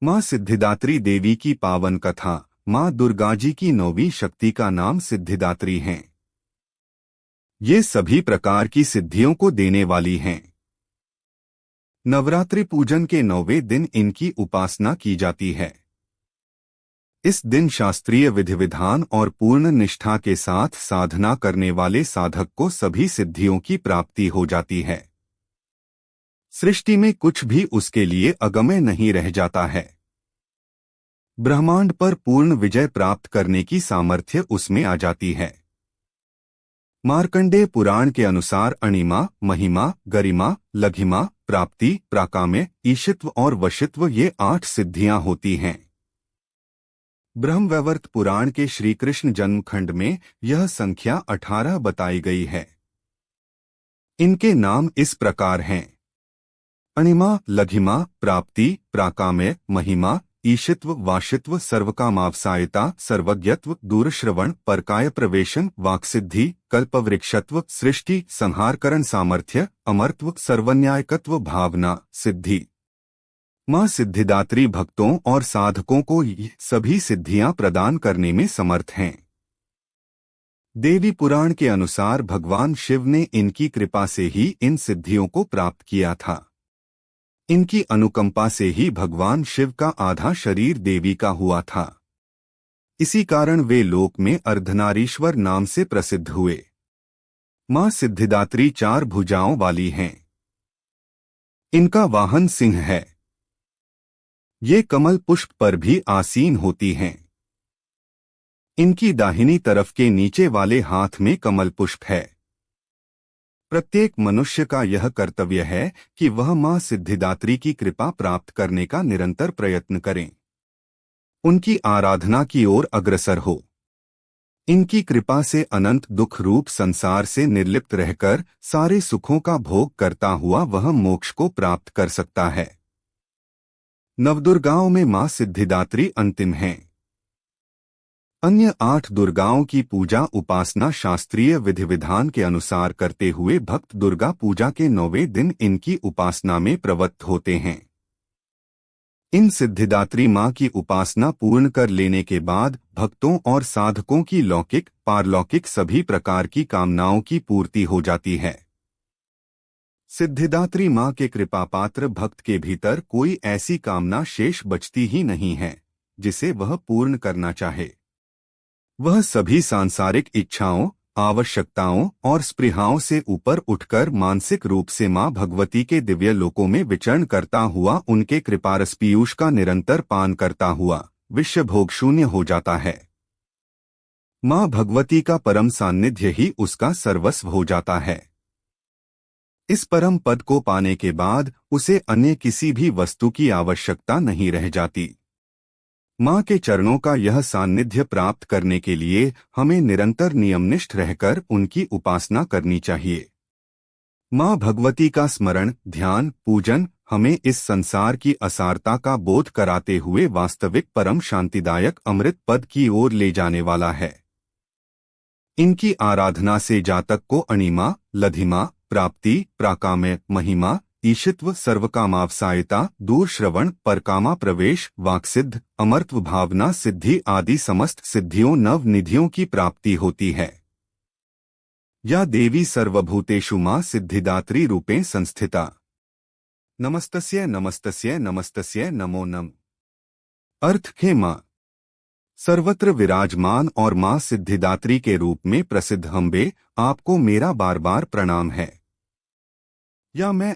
माँ सिद्धिदात्री देवी की पावन कथा। माँ दुर्गाजी की 9वीं शक्ति का नाम सिद्धिदात्री हैं। ये सभी प्रकार की सिद्धियों को देने वाली हैं। नवरात्रि पूजन के 9वें दिन इनकी उपासना की जाती है। इस दिन शास्त्रीय विधि विधान और पूर्ण निष्ठा के साथ साधना करने वाले साधक को सभी सिद्धियों की प्राप्ति हो जाती है। सृष्टि में कुछ भी उसके लिए अगम्य नहीं रह जाता है। ब्रह्मांड पर पूर्ण विजय प्राप्त करने की सामर्थ्य उसमें आ जाती है। मार्कंडेय पुराण के अनुसार अणिमा, महिमा, गरिमा, लघिमा, प्राप्ति, प्राकाम्य, ईशित्व और वशित्व ये 8 सिद्धियां होती हैं। ब्रह्मवैवर्त पुराण के श्री कृष्ण जन्मखंड में यह संख्या 18 बताई गई है। इनके नाम इस प्रकार हैं: अणिमा, लघिमा, प्राप्ति, प्राकाम्य, महिमा, ईशित्व, वाशित्व, सर्वकामावसायिता, सर्वज्ञत्व, दूरश्रवण, परकाय प्रवेशन, वाक्सिद्धि, कल्पवृक्षत्व, सृष्टि संहारकरण सामर्थ्य, अमरत्व, सर्वन्यायकत्व, भावना, सिद्धि। माँ सिद्धिदात्री भक्तों और साधकों को ये सभी सिद्धियां प्रदान करने में समर्थ हैं। देवी पुराण के अनुसार भगवान शिव ने इनकी कृपा से ही इन सिद्धियों को प्राप्त किया था। इनकी अनुकंपा से ही भगवान शिव का आधा शरीर देवी का हुआ था। इसी कारण वे लोक में अर्धनारीश्वर नाम से प्रसिद्ध हुए। माँ सिद्धिदात्री 4 भुजाओं वाली हैं। इनका वाहन सिंह है। ये कमल पुष्प पर भी आसीन होती हैं। इनकी दाहिनी तरफ के नीचे वाले हाथ में कमल पुष्प है। प्रत्येक मनुष्य का यह कर्तव्य है कि वह माँ सिद्धिदात्री की कृपा प्राप्त करने का निरंतर प्रयत्न करें, उनकी आराधना की ओर अग्रसर हो। इनकी कृपा से अनंत दुख रूप संसार से निर्लिप्त रहकर सारे सुखों का भोग करता हुआ वह मोक्ष को प्राप्त कर सकता है। नवदुर्गाओं में माँ सिद्धिदात्री अंतिम हैं। अन्य 8 दुर्गाओं की पूजा उपासना शास्त्रीय विधि विधान के अनुसार करते हुए भक्त दुर्गा पूजा के 9वें दिन इनकी उपासना में प्रवृत्त होते हैं। इन सिद्धिदात्री माँ की उपासना पूर्ण कर लेने के बाद भक्तों और साधकों की लौकिक पारलौकिक सभी प्रकार की कामनाओं की पूर्ति हो जाती है। सिद्धिदात्री माँ के कृपापात्र भक्त के भीतर कोई ऐसी कामना शेष बचती ही नहीं है जिसे वह पूर्ण करना चाहे। वह सभी सांसारिक इच्छाओं, आवश्यकताओं और स्पृहाओं से ऊपर उठकर मानसिक रूप से माँ भगवती के दिव्य लोकों में विचरण करता हुआ उनके कृपारस पीयूष का निरंतर पान करता हुआ विश्व भोग शून्य हो जाता है। माँ भगवती का परम सान्निध्य ही उसका सर्वस्व हो जाता है। इस परम पद को पाने के बाद उसे अन्य किसी भी वस्तु की आवश्यकता नहीं रह जाती। माँ के चरणों का यह सान्निध्य प्राप्त करने के लिए हमें निरंतर नियमनिष्ठ रहकर उनकी उपासना करनी चाहिए। माँ भगवती का स्मरण, ध्यान, पूजन हमें इस संसार की असारता का बोध कराते हुए वास्तविक परम शांतिदायक अमृत पद की ओर ले जाने वाला है। इनकी आराधना से जातक को अणिमा, लघिमा, प्राप्ति, प्राकाम्य, महिमा, ईशित्व, सर्वकामावसायिता, दूरश्रवण, परकामा प्रवेश, वाक्सिद्ध, अमरत्व, भावना, सिद्धि आदि समस्त सिद्धियों नव निधियों की प्राप्ति होती है। या देवी सर्वभूतेषु माँ सिद्धिदात्री रूपेण संस्थिता। नमस्तस्यै नमस्तस्यै नमस्तस्यै नमो नमः। अर्थ है माँ सर्वत्र विराजमान और माँ सिद्धिदात्री के रूप में प्रसिद्ध अम्बे, आपको मेरा बार बार प्रणाम है। या मैं